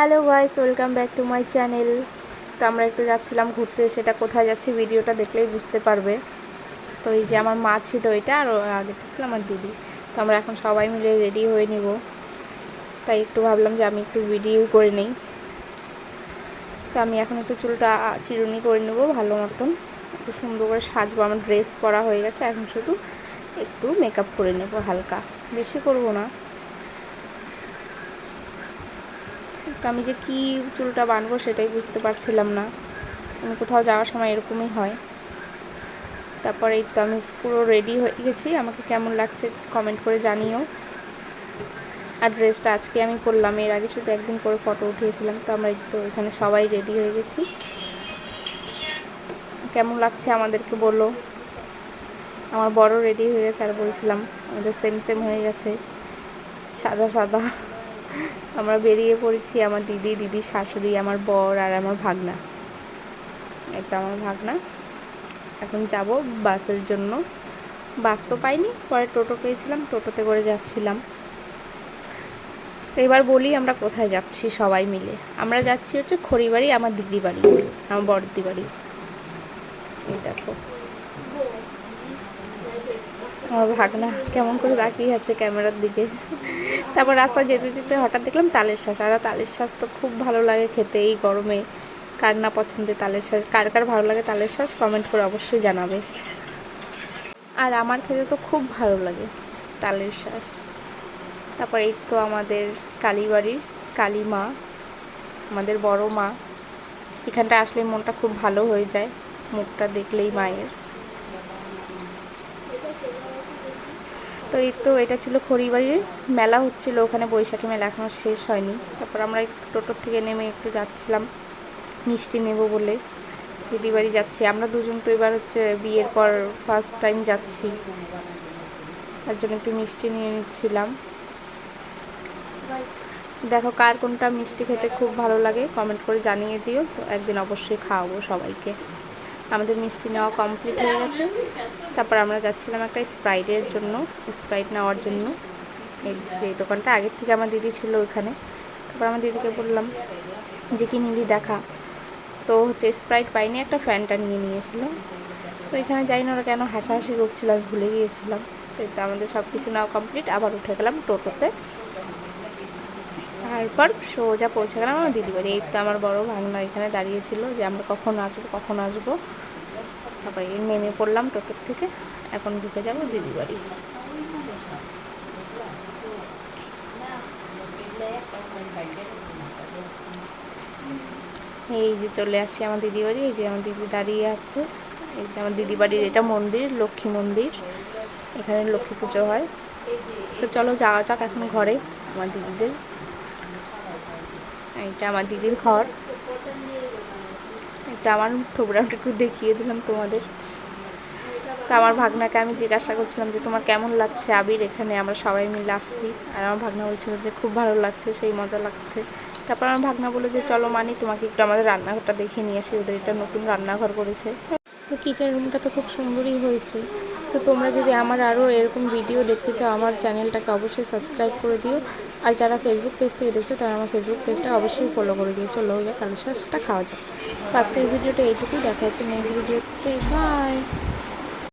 Hello guys, welcome back to my channel. তো আমরা একটু যাচ্ছিলাম ঘুরতে, সেটা কোথায় যাচ্ছি ভিডিওটা দেখলেই বুঝতে পারবে। তো এই যে আমার মা ছিল এটা, আর আগেটা ছিল আমার দিদি। তো আমরা এখন সবাই মিলে রেডি হয়ে নিব, তাই একটু ভাবলাম যে আমি একটু ভিডিও করে নেই। তো আমি এখন একটু চুলটা চিরুনি করে নেব ভালো মতন, একটু সুন্দর করে সাজবো। আমার ড্রেস পরা হয়ে গেছে, এখন শুধু একটু মেকআপ করে নেব হালকা, বেশি করব না। তো আমি যে কী চুলটা বানবো সেটাই বুঝতে পারছিলাম না। আমি কোথাও যাওয়ার সময় এরকমই হয়। তারপরে এই তো আমি পুরো রেডি হয়ে গেছি, আমাকে কেমন লাগছে কমেন্ট করে জানিও। আর ড্রেসটা আজকে আমি পরলাম, এর আগে শুধু একদিন পরে ফটো উঠিয়েছিলাম। তো আমরা এই তো এখানে সবাই রেডি হয়ে গেছি। কেমন লাগছে আমাদেরকে বলো। আমার বড় রেডি হয়ে গেছে, আর বলছিলাম আমাদের সেম সেম হয়ে গেছে, সাদা সাদা। আমরা বেরিয়ে পড়েছি, আমার দিদি, দিদির শাশুড়ি, আমার বর আর আমার ভাগনা। এটা আমার ভাগনা। এখন যাব বাসের জন্য। বাস তো পাইনি, পরে টোটো পেয়েছিলাম, টোটোতে করে যাচ্ছিলাম। তো এবার বলি আমরা কোথায় যাচ্ছি সবাই মিলে। আমরা যাচ্ছি হচ্ছে খড়িবাড়ি, আমার দিদি বাড়ি, আমার বড়দি বাড়ি। এই দেখো আমার ভাগনা কেমন করে তাকিয়ে আছে ক্যামেরার দিকে। তারপর রাস্তা যেতে যেতে হঠাৎ দেখলাম তালের শাঁস। আর তালের শাঁস তো খুব ভালো লাগে খেতে এই গরমে। কার না পছন্দের তালের শাঁস, কার কার ভালো লাগে তালের শাঁস কমেন্ট করে অবশ্যই জানাবে। আর আমার খেতে তো খুব ভালো লাগে তালের শাঁস। তারপর এই তো আমাদের কালীবাড়ির কালী মা, আমাদের বড় মা। এখানটা আসলে মনটা খুব ভালো হয়ে যায়, মুখটা দেখলেই মায়ের। তো এই তো এটা ছিল খড়িবাড়ির মেলা হচ্ছিল ওখানে, বৈশাখী মেলা এখনও শেষ হয়নি। তারপর আমরা টোটোর থেকে নেমে একটু যাচ্ছিলাম মিষ্টি নেব বলে, দিদি বাড়ি যাচ্ছি। আমরা দুজন তো এবার হচ্ছে বিয়ের পর ফার্স্ট টাইম যাচ্ছি, তার জন্য একটু মিষ্টি নিয়ে নিচ্ছিলাম। দেখো কার কোনটা মিষ্টি খেতে খুব ভালো লাগে কমেন্ট করে জানিয়ে দিও, তো একদিন অবশ্যই খাওয়াবো সবাইকে। আমাদের মিষ্টি নেওয়া কমপ্লিট হয়ে গেছে। তারপর আমরা যাচ্ছিলাম একটা স্প্রাইটের জন্য, স্প্রাইট নেওয়ার জন্য। এই দোকানটা আগের থেকে আমার দিদি ছিল ওইখানে। তারপর আমার দিদিকে বললাম যে কি নিলি দেখা। তো হচ্ছে স্প্রাইট পাইনি, একটা ফ্যানটা নিয়ে নিয়েছিল। তো এখানে যাই না ওরা কেন হাসাহাসি করছিল, আমি ভুলে গিয়েছিলাম। তো আমাদের সব কিছু নেওয়া কমপ্লিট, আবার উঠে গেলাম টোটোতে। তারপর সোজা পৌঁছে গেলাম আমার দিদি বাড়ি। এই তো আমার বড় ভাগনা এখানে দাঁড়িয়েছিল যে আমরা কখন আসবো কখন আসবো। তারপরে নেমে পড়লাম টোটোর থেকে, এখন ঢুকে যাবো দিদি বাড়ি। এই যে চলে আসছি আমার দিদি বাড়ি, এই যে আমার দিদি দাঁড়িয়ে আছে। এই যে আমার দিদি বাড়ির এটা মন্দির, লক্ষ্মী মন্দির, এখানে লক্ষ্মী পুজো হয়। তো চলো যাওয়া যাক এখন ঘরে আমার দিদিদের। এইটা আমার দিদির ঘর। এটা আমার থোবরাটা একটু দেখিয়ে দিলাম তোমাদের। তো আমার ভাগনাকে আমি জিজ্ঞাসা করছিলাম যে তোমার কেমন লাগছে আবির, এখানে আমরা সবাই মিলে আসছি। আর আমার ভাগনা বলছিল যে খুব ভালো লাগছে, সেই মজা লাগছে। তারপর আমার ভাগনা বলে যে চলো মানি তোমাকে একটু আমাদের রান্নাঘরটা দেখিয়ে নিয়ে আসি, ওদের এটা নতুন রান্নাঘর করেছে। তো কিচেন রুমটা তো খুব সুন্দরই হয়েছে। তো তোমরা যদি আমার আরও এরকম ভিডিও দেখতে চাও আমার চ্যানেলটাকে অবশ্যই সাবস্ক্রাইব করে দিও। আর যারা ফেসবুক পেজ থেকে দেখছো তারা আমার ফেসবুক পেজটা অবশ্যই ফলো করে দিও। চলো এবার তালের শাঁসটা খাওয়া যাক। তো আজকের ভিডিওটা এইটুকুই, দেখা হচ্ছে নেক্সট ভিডিওতে। বাই।